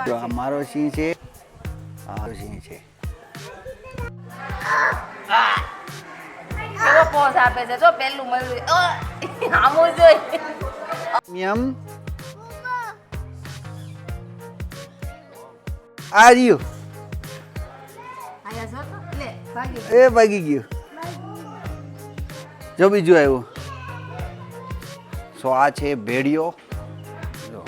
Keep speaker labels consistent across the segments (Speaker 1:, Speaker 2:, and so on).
Speaker 1: જો આ મારો સિંહ છે, આ સિંહ છે.
Speaker 2: કેવો પોઝ આપે છે જો પેલું મળ્યું આમો જોઈ
Speaker 1: યમ આ રહ્યું
Speaker 2: આયા જો તો લે ભાગી
Speaker 1: એ ભાગી ગયું. જો બીજું આવ્યું. સો આ છે ભેડિયો. જો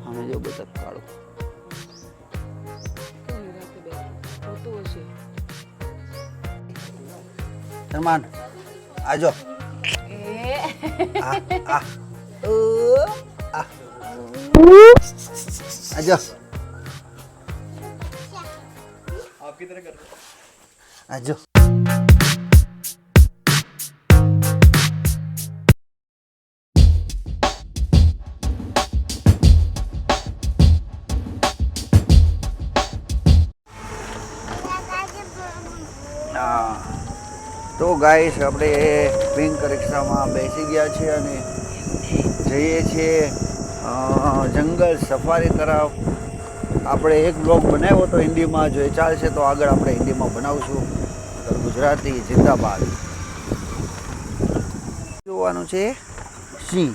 Speaker 1: અમે જો બતક કાઢો સલમાન આજો આ આ આ आजा आपकी तरह कर आजो तो गाइस આપણે પિંક રિક્ષામાં બેસી ગયા છે અને જઈએ છીએ જંગલ સફારી તરફ. આપણે એક બ્લોગ બનાવ્યો તો હિન્દીમાં, જો એ ચાલશે તો આગળ આપણે હિન્દીમાં બનાવશું. ગુજરાતી જિંદાબાદ. જોવાનું છે સિંહ.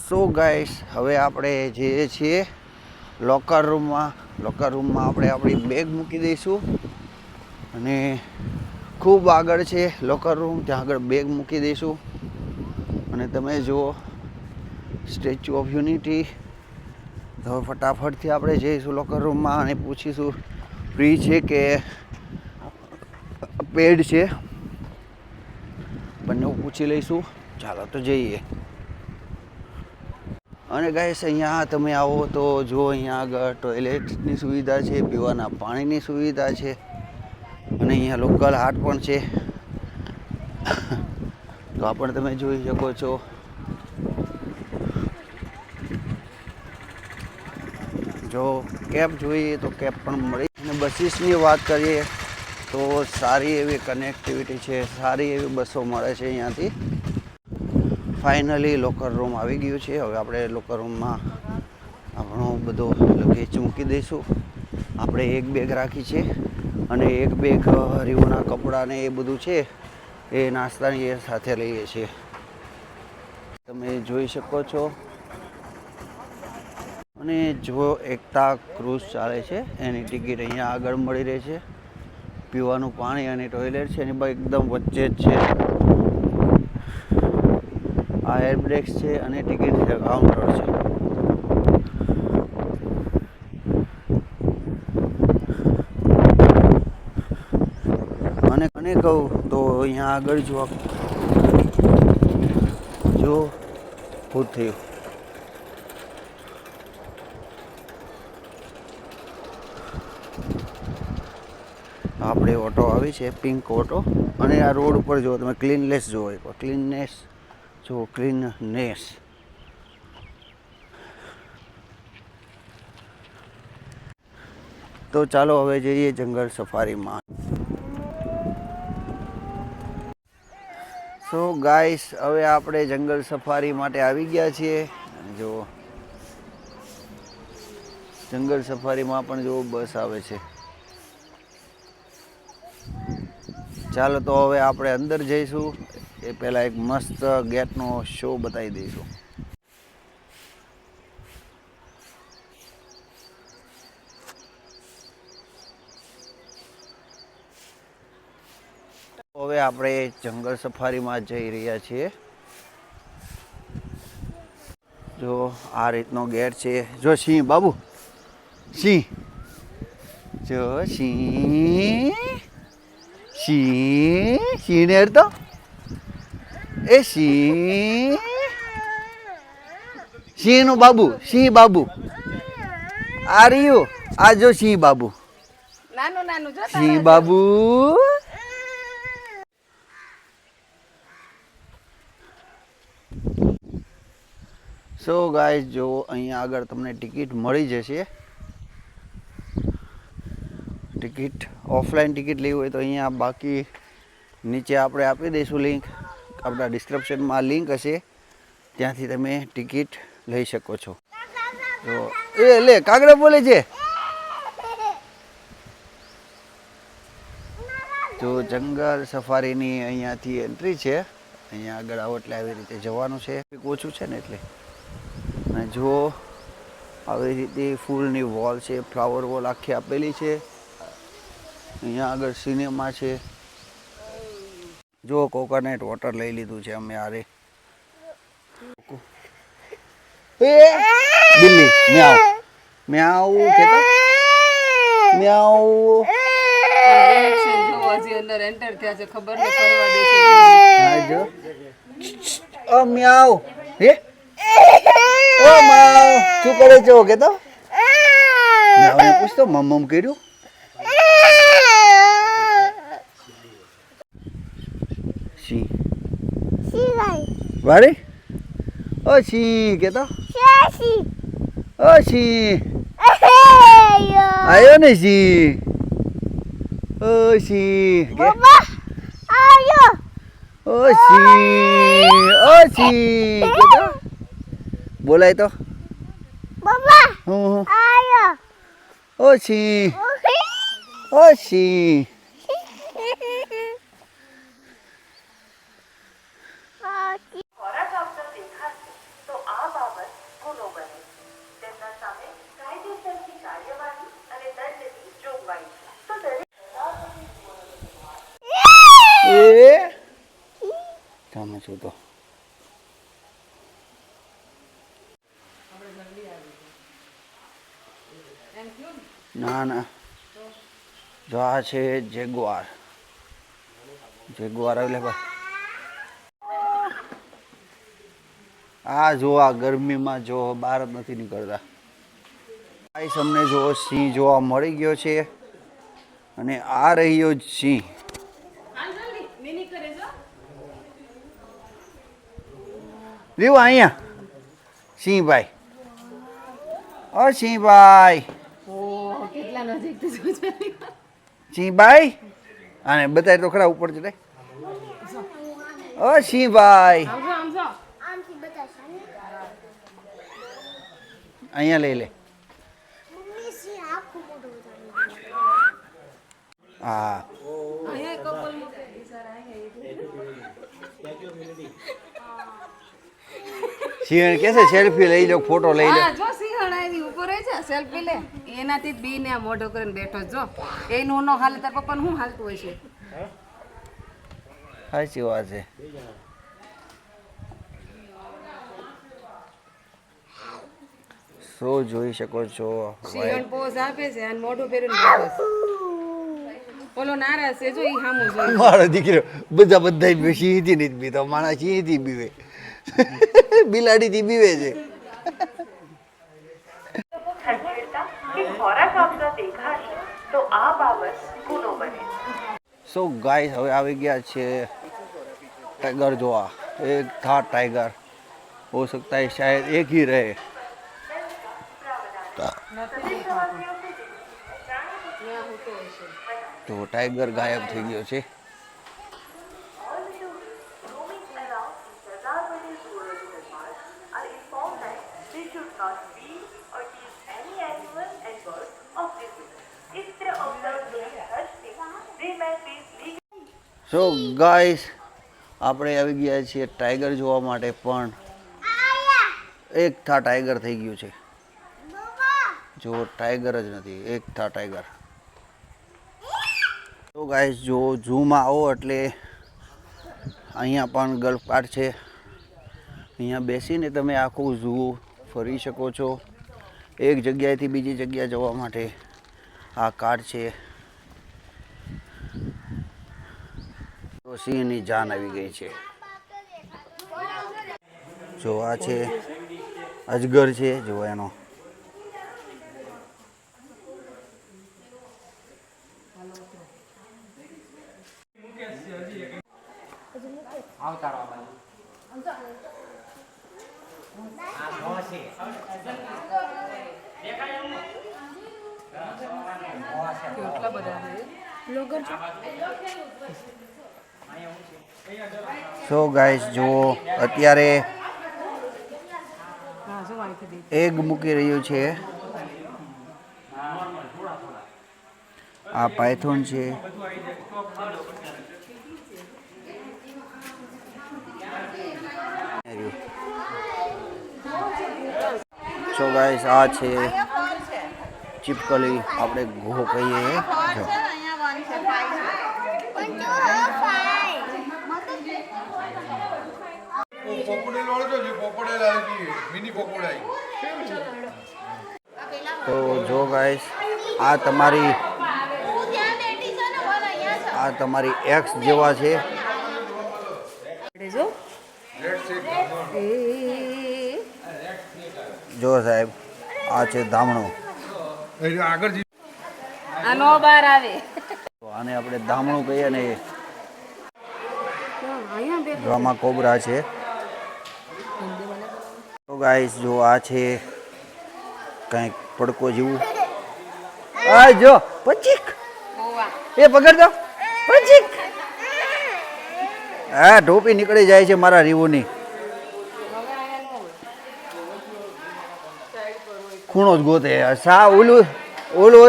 Speaker 1: સો ગાઈસ હવે આપણે જઈએ છીએ લોકર રૂમમાં. લોકર રૂમમાં આપણે આપણી બેગ મૂકી દઈશું અને ખૂબ આગળ છે લોકર રૂમ, ત્યાં આગળ બેગ મૂકી દઈશું. અને તમે જુઓ સ્ટેચ્યુ ઓફ યુનિટી. તો ફટાફટથી આપણે જઈશું લોકર રૂમમાં અને પૂછીશું ફ્રી છે કે પેડ છે, બંને પૂછી લઈશું. ચાલો તો જઈએ. અને ગાઈસ અહીંયા તમે આવો તો જો અહીંયા આગળ ટોયલેટની સુવિધા છે, પીવાના પાણીની સુવિધા છે અને અહીંયા લોકલ હાટ પણ છે. તો આ પણ તમે જોઈ શકો છો. જો કેબ જોઈએ તો કેબ પણ મળી. અને બસીસની વાત કરીએ તો સારી એવી કનેક્ટિવિટી છે, સારી એવી બસો મળે છે અહીંયાથી. ફાઇનલી લોકર રૂમ આવી ગયું છે. હવે આપણે લોકર રૂમમાં આપણો બધો લગેજ મૂકી દઈશું. આપણે એક બેગ રાખી છે અને એક બેગ રીવના કપડાં ને એ બધું છે, એ નાસ્તાની એ સાથે લઈએ છીએ. તમે જોઈ શકો છો. અને જો એકતા ક્રૂઝ ચાલે છે એની ટિકિટ અહીંયા આગળ મળી રહે છે. પીવાનું પાણી અને ટોયલેટ છે એની એકદમ વચ્ચે જ છે. આ એર બ્રેક્સ છે અને ટિકિટ કાઉન્ટર છે. અને કહું તો અહીંયા આગળ જો ભૂત થયું. આપણે ઓટો આવી છે, પિંક ઓટો. અને આ રોડ ઉપર જો તમે ક્લીનનેસ જુઓ, એકવાર ક્લીનનેસ જો, ક્લીનનેસ. તો ચાલો હવે જઈએ જંગલ સફારીમાં. સો ગાઈસ હવે આપણે જંગલ સફારી માટે આવી ગયા છીએ. જો જંગલ સફારીમાં પણ જો બસ આવે છે. ચાલો તો હવે આપણે અંદર જઈશું. એ પહેલાં એક મસ્ત ગેટનો શો બતાવી દઈશું. હવે આપણે જંગલ સફારીમાં જઈ રહ્યા છીએ. જો આ રીતનો ગેટ છે. જો સિંહ બાબુ, સિંહ જો સિંહ સિંહ સિંહ ને તો એ સિંહ સિંહ નું બાબુ, સિંહ બાબુ આ રહ્યું. આ જો સિંહ બાબુ,
Speaker 2: નાનું નાનું જો
Speaker 1: સિંહ બાબુ. સો ગાઈસ જો અહીંયા આગળ તમને ટિકિટ મળી જશે. ટિકિટ ઓફલાઈન ટિકિટ લેવી હોય તો અહીંયા, બાકી નીચે આપણે આપી દઈશું લિંક, આપણા ડિસ્ક્રિપ્શનમાં લિંક હશે, ત્યાંથી તમે ટિકિટ લઈ શકો છો. તો એ લે કાગડા બોલે છે. તો જંગલ સફારીની અહીંયાથી એન્ટ્રી છે. અહીંયા આગળ આવો એટલે આવી રીતે જવાનું છે. ઓછું છે ને એટલે. અને જો આવી રીતે ફૂલની વોલ છે, ફ્લાવર વોલ આખી આપેલી છે. અહીંયા આગળ સિનેમા છે. જો કોકોનટ વોટર લઈ લીધું છે અમે આરે. બિલ્લી મ્યાઉ મ્યાઉ કેતો મ્યાઉ.
Speaker 2: હજી અંદર એન્ટર થયા છે, ખબર ને ફરવા દે છે.
Speaker 1: હા જો ઓ મ્યાઉ હે ઓ મ્યાઉ શું કરે છે કેતો. મ્યાઉને પૂછતો મમ કર્યું. સી વારી ઓ સી કેતો ઓ સી આયો ને સી ઓ સી કે ઓ સી કેતો બોલાય તો હું ઓ સી
Speaker 3: ખોરાક આપતા દેખાશે તો આ બાબત ગુનો બને. તેમના સામે કાયદેસરની કાર્યવાહી અને દંડની જોગવાઈ છે. તો દરેક
Speaker 1: એ તમે શું તો ના ના જો આ છે જેગુઆર અવેલેબલ. આ જો આ ગરમીમાં જો બહાર જ નથી નીકળતા. ગાઈસ અમને જો સિંહ જોવા મળી ગયો છે અને આ રહ્યો જ સિંહ. રીવા અહીંયા સિંહભાઈ ઓ સિંહભાઈ
Speaker 2: કેટલા નજીકથી જોજે.
Speaker 1: સિંહભાઈ આને બતાય તો ખરા ઉપર ચડાય. ઓ સિંહભાઈ અહીંયા લઈ લે. હા સિંહ કે છે સેલ્ફી લઈ લો, ફોટો લઈ લો.
Speaker 2: હા જો સિંહણ આવી ઉભો રહે છે, સેલ્ફી લે. એનાથી જ બી ને આ મોઢો કરીને બેઠો છે. જો એનું નો હાલે તાર પપ્પાનું શું હાલતું હોય છે.
Speaker 1: સાચી વાત છે. શું જોઈ શકો છો
Speaker 2: સિંહણ પોઝ આપે છે અને મોઢું પહેરીને બેઠો છે. ઓલો નારાજ છે જો ઈ સામું જોઈ.
Speaker 1: મારો દીકરો બધા સિંહથી નથી બીતો, માણસ સિંહથી બીવે, બિલાડીથી બીવે છે.
Speaker 3: ખસેડતા કે ખોરાક આપતા દેખાશે તો આ બાબત ગુનો બને.
Speaker 1: સો ગાઈસ હવે આવી ગયા છે टाइगर જોવા. एक था टाइगर, हो सकता है शायद एक ही रहे. તો ટાઈગર ગાયબ થઈ ગયો છે. સો ગાઈસ આપણે આવી ગયા છીએ ટાઈગર જોવા માટે, પણ એક થા ટાઈગર થઈ ગયું છે. જો ટાઈગર જ નથી, એક થા ટાઈગર. તો ગાઈસ જો ઝૂમાં આવો એટલે અહીંયા પણ ગલ્ફ કાર્ટ છે. અહીંયા બેસીને તમે આખું ઝૂ ફરી શકો છો. એક જગ્યાએથી બીજી જગ્યા જવા માટે આ કાર્ટ છે. તો સિંહની જાન આવી ગઈ છે. જો આ છે અજગર છે, જો એનો.
Speaker 2: કેટલા બધા છે
Speaker 1: સો ગાઈસ જુઓ અત્યારે
Speaker 2: હા શું અહીંથી દે
Speaker 1: એગ મૂકી રહ્યું છે. આ પાયથોન છે. સો ગાઈસ આ છે ચીપકલી, આપણે ઘો કહીએ. જો તો જો ગાઈસ આ તમારી એક્સ જેવા છે.
Speaker 2: જો
Speaker 1: જો સાહેબ આ છે ધામણો.
Speaker 2: આ નો બહાર આવે
Speaker 1: તો આને આપણે ધામણું કહીએ ને.
Speaker 2: અહીંયા બે
Speaker 1: જો આમાં કોબરા છે. તો ગાઈસ જો આ છે કંઈક પડકો જેવું. આ જો પચીક
Speaker 2: ગોવા
Speaker 1: એ પકડ દો પચીક. હા ટોપી નીકળી જાય છે મારા રીવુની. ખૂણો જ ગોતે સા ઓલું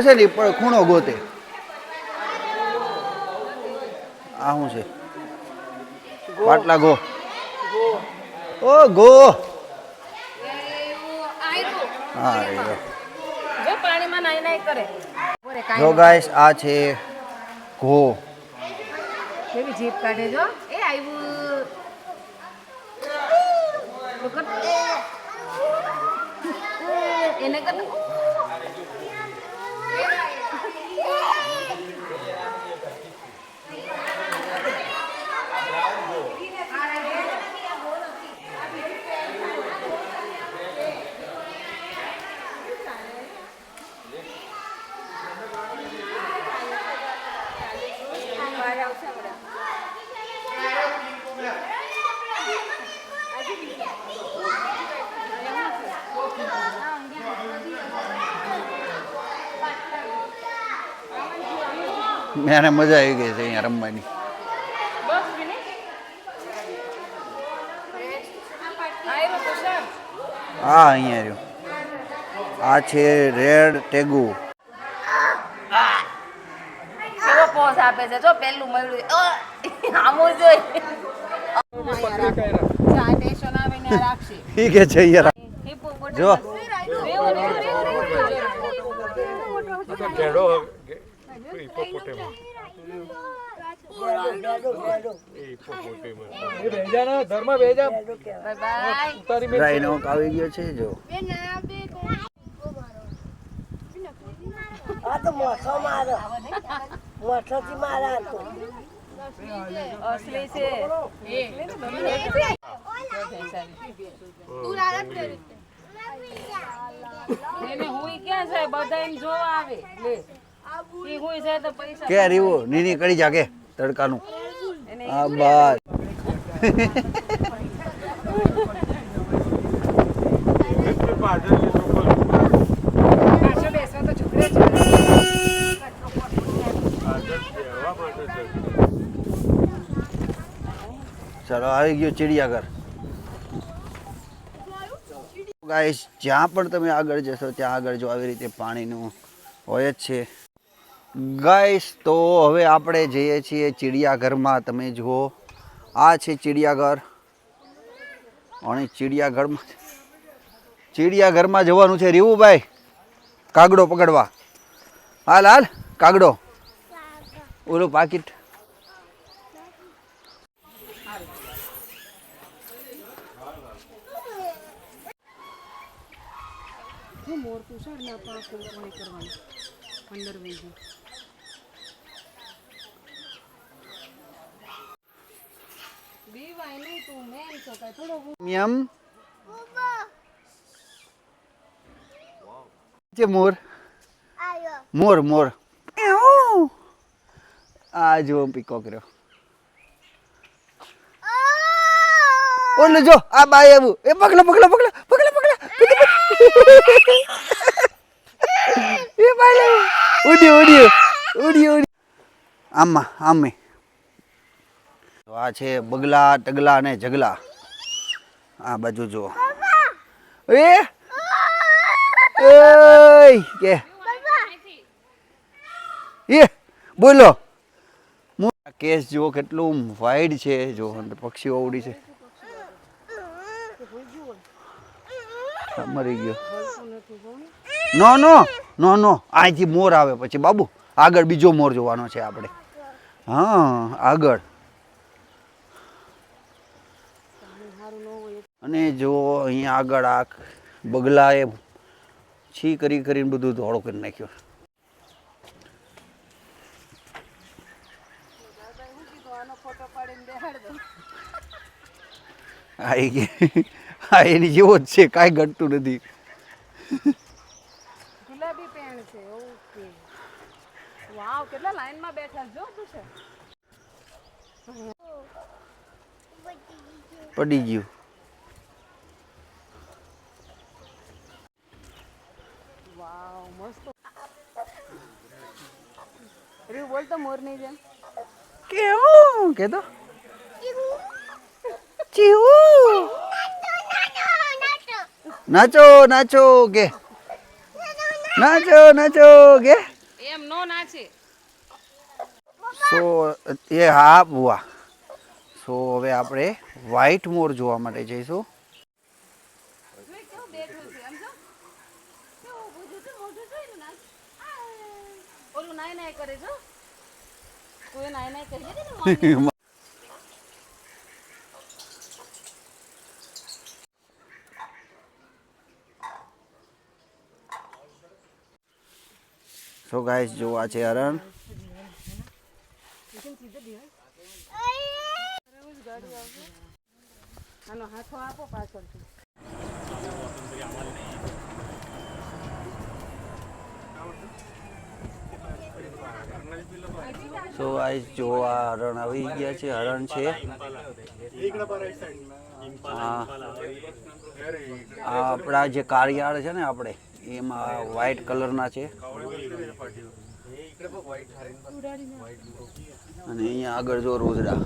Speaker 1: હશે ને પણ ખૂણો ગોતે. આ શું છે? પાટલા ગો. ઓ ગો. હા રે જો.
Speaker 2: જો પાણીમાં નાઈ નાઈ કરે
Speaker 1: જો ગાઈસ આ છે ઘો.
Speaker 2: કેવી જીભ કાઢે જો એ આવ્યું તો કર. એને કર
Speaker 1: મને મજા આવી ગઈ છે અહીંયા રમવાની. હા અહીંયા રહ્યો. આ છે રેડ ટેગુ.
Speaker 2: કેવો પોઝ આપે છે જો પેલું મળ્યું આમો જોઈ ચા ટેશન આવીને રાખશે
Speaker 1: ઠીક છે યાર. જો રાઈનોક આવી ગયો છે. જો
Speaker 2: અસલી છે એને હુઈ ક્યાં છે બધા એમ જોવા આવે લે ઈ હુઈ છે તો પૈસા
Speaker 1: કે રીવો નીની કરી જા કે તડકાનું.
Speaker 2: એને
Speaker 1: હા બસ.
Speaker 2: પાછો બેસવા તો છોકરે છે
Speaker 1: ચાલો આવી ગયો ચિડિયાઘર. ગાઈસ જ્યાં પણ તમે આગળ જશો ત્યાં આગળ જો આવી રીતે પાણીનું હોય જ છે. ગાઈસ તો હવે આપણે જઈએ છીએ ચિડિયાઘરમાં. તમે જુઓ આ છે ચિડિયાઘર અને ચિડિયાઘરમાં જવાનું છે રીવુભાઈ કાગડો પકડવા. હાલ હાલ કાગડો ઓલું પાકીટ.
Speaker 2: મોર તુષાર ના પાંખ કોણે કરવાનું અંદર વહી ગયું બીવાય નહીં તું મેન છો કઈ થોડો
Speaker 1: યમ છે મોર મોર મોર આ જો પીકો કર્યો. ઓલું જો આ બાય એવું એ પકડો પકડો પકડો પકડો પકડો એ બાય લેવું ઉડ્યું ઉડ્યું ઉડ્યું આમાં આમે તો આ છે બગલા ટગલા અને જગલા આ બાજુ જુઓ એ કે એ બોલો કેસ જુઓ કેટલું વાઇડ છે જો પક્ષીઓ ઉડી છે મરી ગયો નો નો નો નો અહીંથી મોર આવે પછી બાબુ આગળ બીજો મોર જોવાનો છે આપણે હા આગળ અને જો અહીંયા આગળ આ બગલાએ છી કરી કરીને બધું ધોળો કરી નાખ્યો આવી ગઈ હા એની જેવો જ છે કાંઈ ઘટતું નથી
Speaker 2: ગુલાબી પેન છે ઓકે વાવ કેટલા લાઈનમાં બેઠા જો શું છે
Speaker 1: પડી ગયું
Speaker 2: વાવ મસ્ત રે બોલ તો મોર નહીં જેમ
Speaker 1: કેવું કે તો ચીવું નાચો નાચો કે નાચો નાચો કે
Speaker 2: એમ નો નાચે
Speaker 1: સો એ હા બુઆ સો હવે આપણે વ્હાઈટ મોર જોવા માટે જઈશું
Speaker 2: કેવું બેઠું છે સમજો કેવું બુજુ છે મોઢું છે ને નાચ ઓલું નાય નાય કરે જો કોઈ નાય નાય કરી દે ને
Speaker 1: સો ગાઈસ જો આ છે હરણ
Speaker 2: આનો હાથો આપો પાછળથી
Speaker 1: સો ગાઈસ જો આ હરણ આવી ગયા છે હરણ છે આ આપણા જે કાળિયાળ છે ને આપણે એમાં વ્હાઈટ કલરના છે અને અહીંયા આગળ જો રોજડા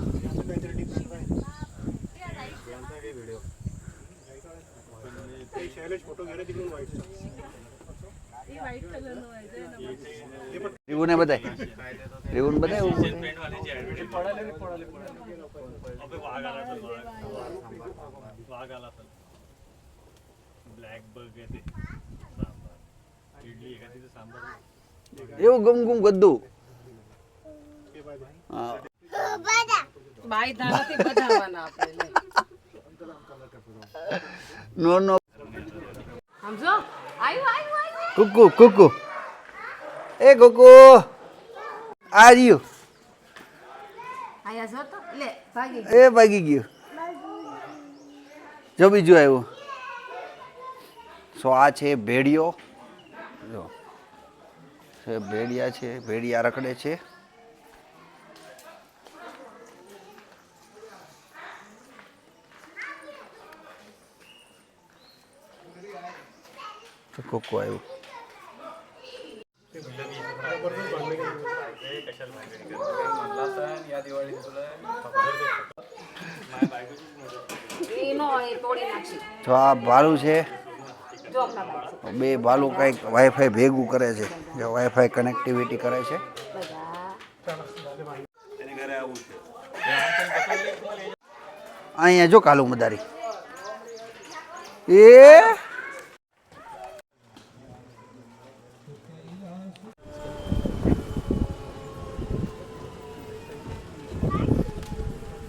Speaker 1: રીવુને બતાય રીવુને બતાય એવું ગમ ગમ ગદ્દુ હા
Speaker 2: બાઈ ધારાથી બધાવાના આપણે
Speaker 1: નો નો
Speaker 2: સમજો આયુ
Speaker 1: કુકુ કુકુ એ કુકુ આ રહ્યું
Speaker 2: આયા જો તો લે ભાગી
Speaker 1: એ ભાગી ગયું જો બીજું આવ્યું સો આ છે ભેડિયો જો છે ભેડિયા છે ભેડિયા રખડે છે કોકો આવ્યું
Speaker 2: ઈનો એ તોડી નાખી
Speaker 1: જો આ ભાલુ છે
Speaker 2: જો હમણાં બાઈ
Speaker 1: બે ભાલુ કંઈક વાઈફાઈ ભેગું કરે છે જે વાઈફાઈ કનેક્ટિવિટી કરે છે અહીંયા જો કાલુ મદારી એ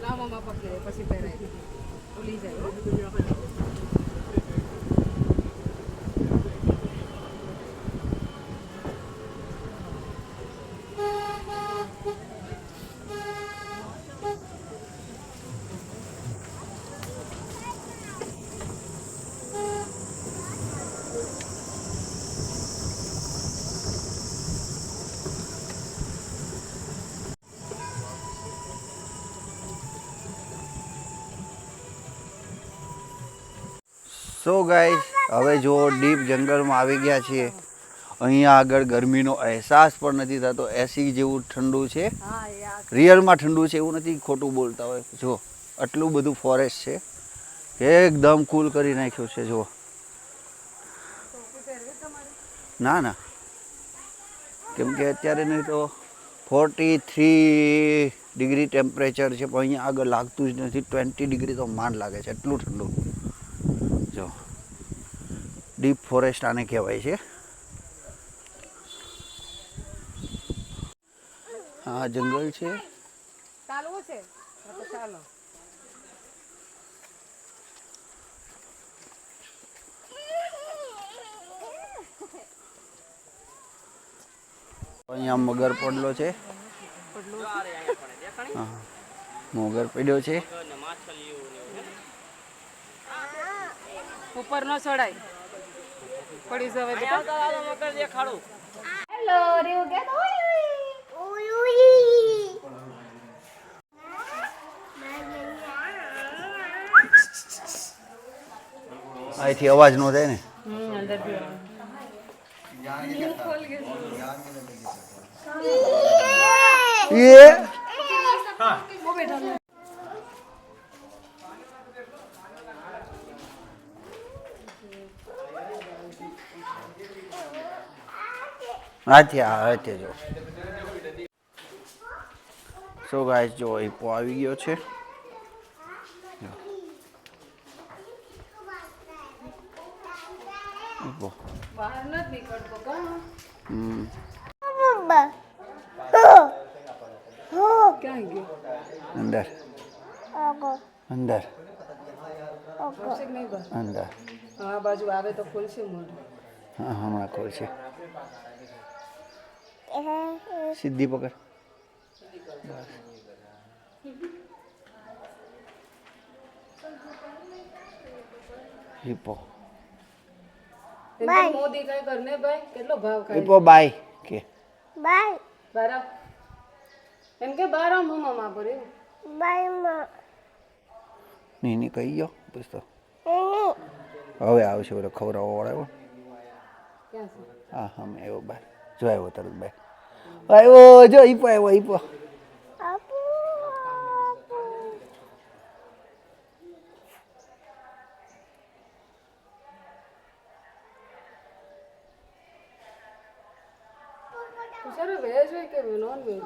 Speaker 2: લાવવામાં પકડે પછી પહેરાય ભૂલી જાય
Speaker 1: સો ગાઈસ હવે જો ડીપ જંગલમાં આવી ગયા છીએ અહીંયા આગળ ગરમીનો અહેસાસ પણ નથી થતો. એસી જેવું ઠંડુ છે,
Speaker 2: હા યાર
Speaker 1: રિયલમાં ઠંડુ છે એવું નથી, ખોટું બોલતા હોય. જો આટલું બધું ફોરેસ્ટ છે, એકદમ કૂલ કરી નાખ્યું છે. જો ના ના, કેમ કે અત્યારે નહીં તો 43 ડિગ્રી ટેમ્પરેચર છે, પણ અહીંયા આગળ લાગતું જ નથી. 20 ડિગ્રી તો માંડ લાગે છે, એટલું ઠંડુ. જો ડીપ ફોરેસ્ટ આને કહેવાય છે. હા જંગલ છે.
Speaker 2: ચાલવું છે તો ચાલો.
Speaker 1: અહીંયા મગર પડલો છે. હા મગર પડ્યો છે.
Speaker 2: ઉપર નો ચડાય, પડી જવે બેટા. હેલો રેવ કે તો
Speaker 1: અહીંથી અવાજ ન થાય ને.
Speaker 2: અંદર
Speaker 1: એ હાથે જો. સો ગાઈસ જો હિપ્પો આવી ગયો છે. હિપ્પો
Speaker 2: બહાર નથી નીકળતો કા. ક્યાં ગયો?
Speaker 1: અંદર અંદર
Speaker 2: ખુરશી નહીં બસ.
Speaker 1: અંદર.
Speaker 2: આ બાજુ આવે તો ખુલશે મોઢું.
Speaker 1: હા હમણાં ખોલશે. સીધી પકડ. હિપ્પો
Speaker 2: બાય મોદી કઈ કરને ભાઈ કેટલો ભાવ ખાય.
Speaker 1: હિપ્પો બાય કે
Speaker 4: Bye.
Speaker 2: બારા એમ કે બારા મમ્મા માં પર એવું.
Speaker 4: Bye, Ma.
Speaker 1: નહીં કહી ગયો પૂછતો.
Speaker 4: Ini.
Speaker 1: હવે આવશે ઓલો ખવડાવવા વાળો.
Speaker 2: ક્યાં છે?
Speaker 1: હા હા મેં આવ્યો બાય. જો આવ્યો તરત બાય. આવ્યો જો હિપ્પો આવ્યો હિપ્પો.
Speaker 4: Apa?
Speaker 2: સર વેજ હોય કે નોન વેજ?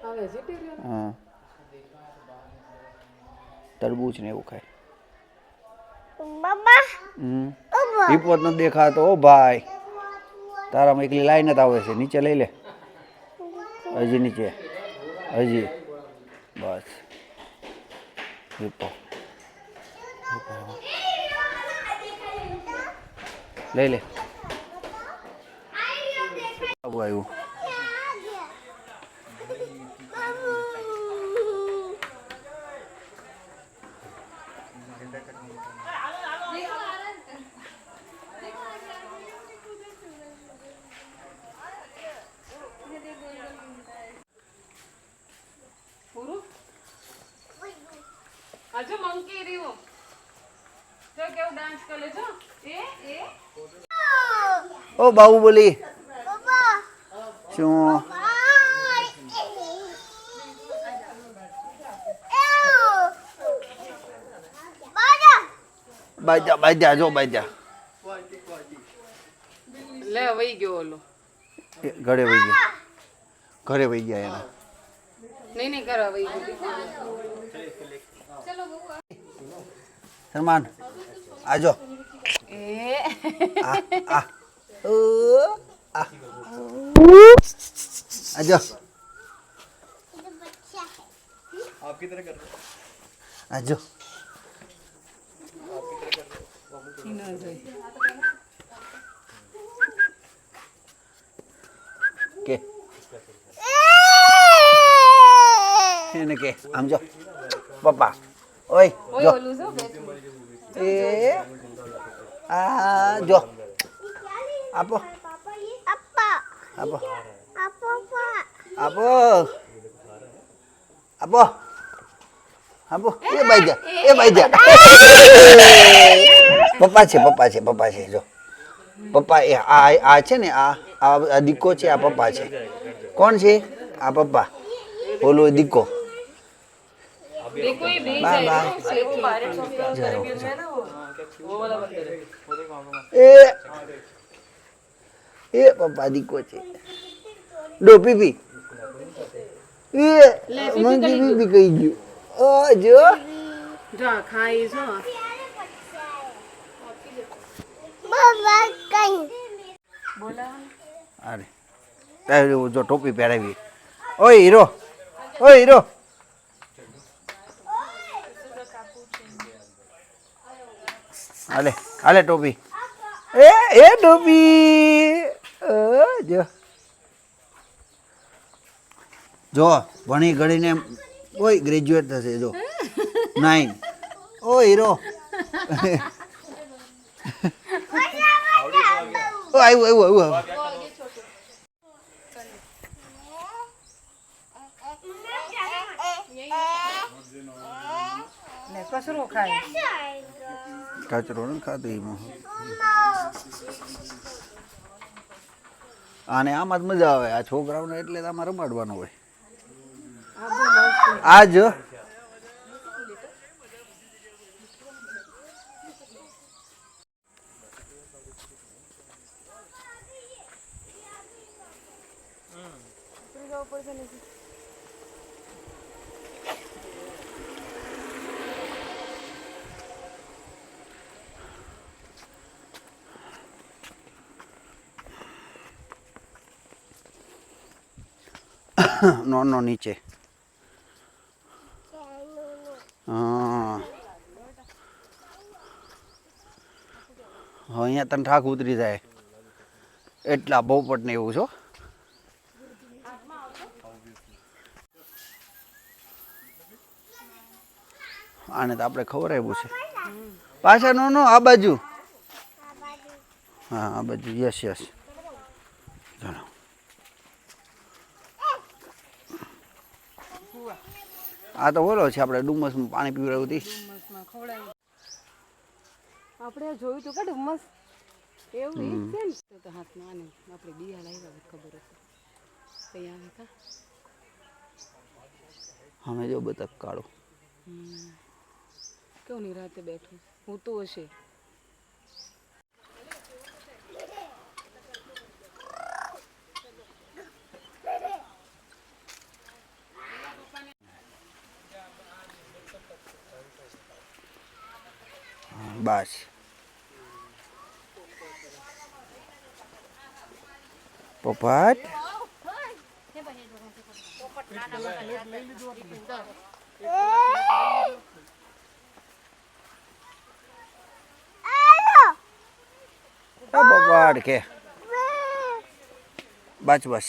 Speaker 2: હા વેજીટેરિયન.
Speaker 1: હા તરબૂચ ને એવું ખાય.
Speaker 4: Baba.
Speaker 1: હિપ્પો જ નથી દેખાતો ઓ ભાઈ. તારામાં એકલી લાઈન જ આવે છે. નીચે લઈ લે. હજી નીચે હજી બસ. હિપ્પો લઈ લે. આવું આવ્યું.
Speaker 2: પૂરું આજો મંકી રીવો જો કેવું ડાન્સ કરે જો એ
Speaker 1: ઓ બાહુબલી
Speaker 4: Baba.
Speaker 1: શું
Speaker 4: Bye.
Speaker 1: બાજા બાજા જો બાજા.
Speaker 2: લે વઈ ગયો ઓલો.
Speaker 1: ઘરે વહી ગયા. ઘરે વહી ગયા એના.
Speaker 2: નહીં કરવા વઈ ગયો.
Speaker 1: સલમાન આજો.
Speaker 2: એ
Speaker 1: આ આ આ આજો. આજો. કે એને કે આમ જો પપ્પા ઓય
Speaker 2: ઓય
Speaker 1: જો
Speaker 2: ઓલું જો બેઠું.
Speaker 1: એ આ જો આપો
Speaker 4: Apa?
Speaker 1: આપો
Speaker 4: Apa, Pak?
Speaker 1: આપો આપો આપો એ બાઈજા એ બાઈજા પપ્પા છે જો પપ્પા એ આ છે ને આ દીકો છે, આ પપ્પા છે. કોણ છે? આ પપ્પા, ઓલો દીકો.
Speaker 2: देखो ये बीज
Speaker 1: बाय
Speaker 2: है
Speaker 1: बाय.
Speaker 2: सेफ
Speaker 1: એ પપ્પા દીકો છે. ડો પીપી મંકી પીપી કહી ગયું. ઓ જો
Speaker 2: જો ખાઈ છો
Speaker 4: Baba kay.
Speaker 2: બોલા
Speaker 1: અરે તારે જો ટોપી પહેરાવી. ઓય હીરો, ઓય હીરો. હાલે હાલે ટોપી. એ ટોપી જો ભણી ગણીને કોઈ ગ્રેજ્યુએટ થશે જો 9. ઓ હીરો આવ્યું.
Speaker 2: ને કસરો ખાય
Speaker 1: કચરો ને ખાતો એમાં. આને આમાં જ મજા આવે. આ છોકરાઓને એટલે જ આમાં રમાડવાનું હોય. આ જો નો નીચે. હા અહીંયા તને ઠાક ઉતરી જાય એટલા બહુપટ ને એવું છો. આને તો આપણે ખબર આવ્યું છે. પાછા નો આ બાજુ. હા આ બાજુ. Yes yes. ચાલો આ તો બોલો છે આપણે ડુમસમાં પાણી પીવડાવ્યું હતી.
Speaker 2: ડુમ્મસમાં ખવડાવી આપણે જોયું તો કે ડુમ્મસ એવું ઈ છે ને તો હાથમાં આને આપણે બિયાળ આવ્યા ખબર હશે કઈ આવે કા
Speaker 1: અમે જો બતક કાઢો.
Speaker 2: કેવું ની રાતે બેઠું હું તો હશે
Speaker 1: બસ પોપટ પોપટ કે બસ બસ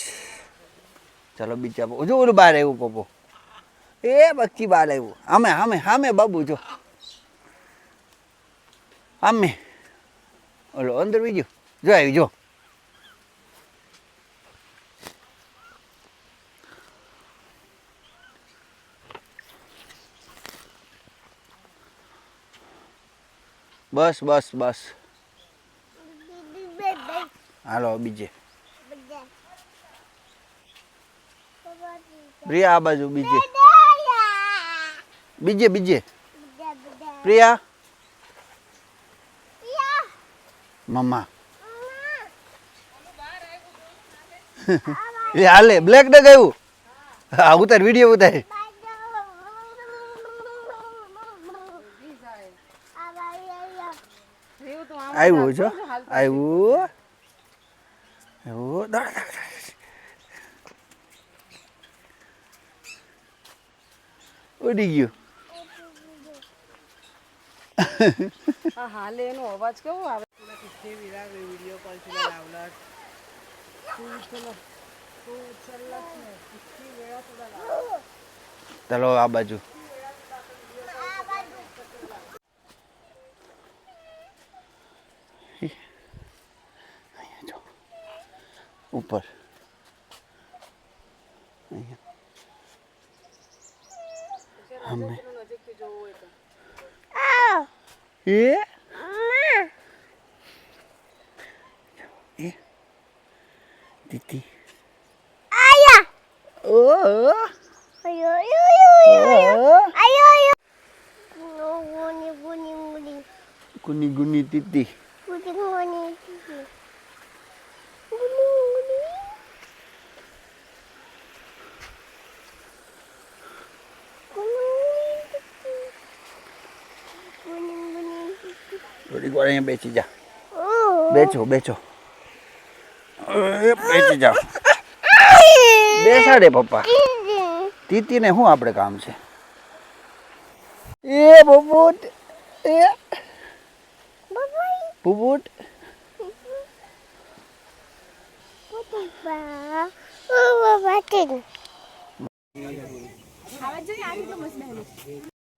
Speaker 1: ચાલો બીજા જો ઓલું બહાર આવ્યું પોપો. એ બચ્ચી બહાર આવ્યું. આમે આમે આમે બાબુ જો આમે ઓલો અંદર બીજું જો આવ્યું જો. બસ બસ બસ હાલો બીજે પ્રિયા આ બાજુ બીજે બીજે બીજે પ્રિયા મમ્મા એ હાલે બ્લેક ડગ આવ્યું. હા ઉતાર વિડીયો ઉતાર. આવ્યું છો આવ્યું એવું ઉડી ગયું.
Speaker 2: હા હાલે એનો અવાજ કેવો આવે કેવી આવે વિડિયો કોલ થી લાવલા
Speaker 1: ચાલો આ બાજુ અહીંયા જો ઉપર અહીંયા અમે
Speaker 2: નજીકથી જોવું હોય તો
Speaker 1: એ ઓહ
Speaker 4: Ayo, ayo, ayo, ayo, ayo. Ayo, ayo. Guni, guni, guni.
Speaker 1: ગુની ગુની તીતી.
Speaker 4: Guni, guni. Guni, guni. Guni, guni.
Speaker 1: થોડીક વાર અહીંયા બેસી જા.
Speaker 4: Oh.
Speaker 1: બેસો બેસો. બેસી જાઓ. બેસાડે પપ્પા. તીતીને શું આપણે કામ છે? એ બબૂટ એ બબૂટ
Speaker 4: Papa. Oh, Papa king.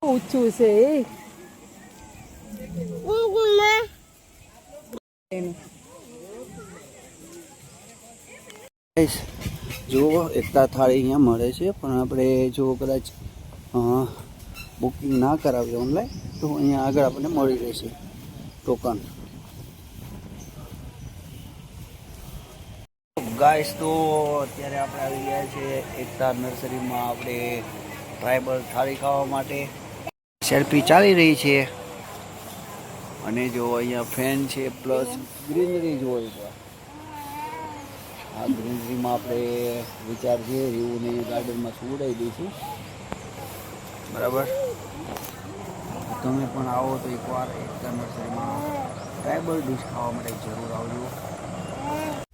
Speaker 2: ઊંચું છે
Speaker 4: Guna.
Speaker 1: ગાઈસ જુઓ એકતા થાળી અહીંયા મળે છે પણ આપણે જો કદાચ બુકિંગ ના કરાવીએ ઓનલાઈન તો અહીંયા આગળ આપણને મળી રહેશે ટોકન. ગાઈસ તો અત્યારે આપણે આવી ગયા છે એકતા નર્સરીમાં આપણે ટ્રાઇબલ થાળી ખાવા માટે. સેલ્ફી ચાલી રહી છે અને જો અહીંયા ફેન છે પ્લસ ગ્રીનરી જોઈ છે. આ ગ્રીનરીમાં આપણે વિચાર છે રીવુને ગાર્ડનમાં સુવડાવી દઈશું. બરાબર, તમે પણ આવો તો એકવાર એકતા નર્સરીમાં ટ્રાઇબલ ડીશ ખાવા માટે જરૂર આવજો.